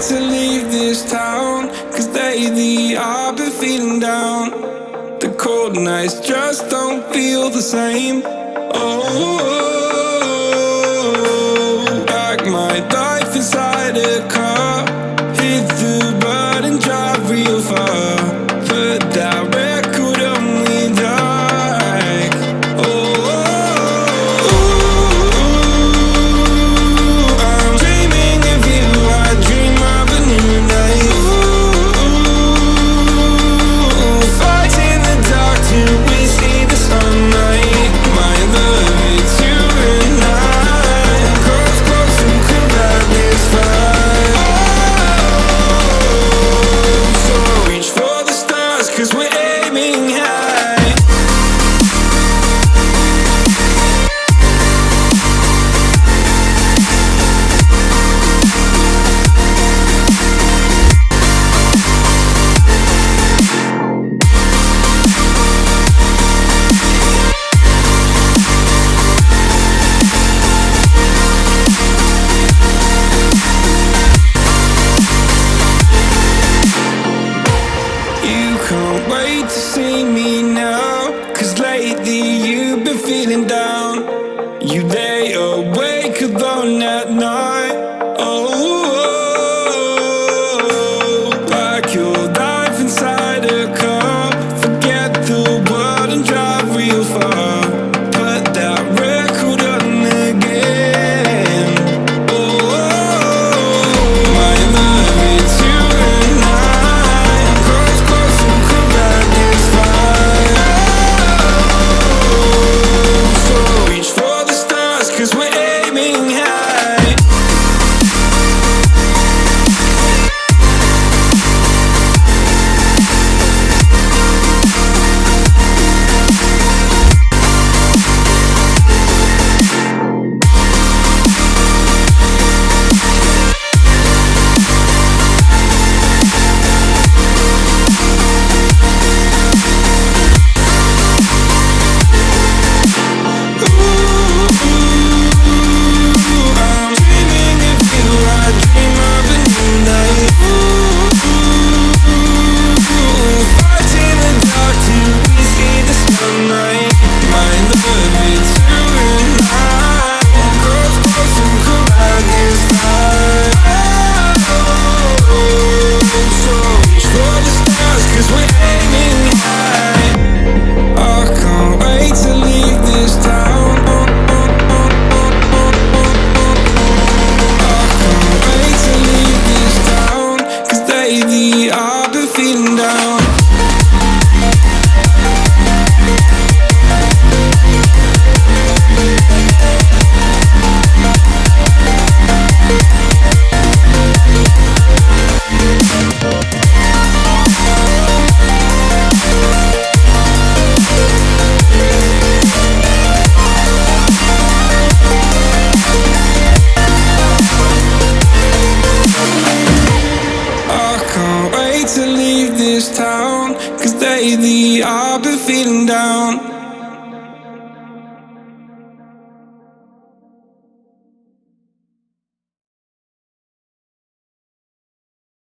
to leave this town, 'cause lately I've been feeling down. The cold nights just don't feel the same. Oh, like my life inside a car. Hit the button, drive real far. Put that record on me like, oh, I'm dreaming of you. I dream of a new night. Fight in the dark till we see the sunlight. My love, it's you and I. Close, close, who could light this fire? So reach for the stars, 'cause we're aiming high. You can't wait to see me now, 'cause lately you've been feeling down. You lay awake alone at night. Oh, like your life inside a car. Forget the world and drive real far. Put that record on again. Oh, my love, it's you and I. Close, close, who could light this fire? Lately I've been feeling down.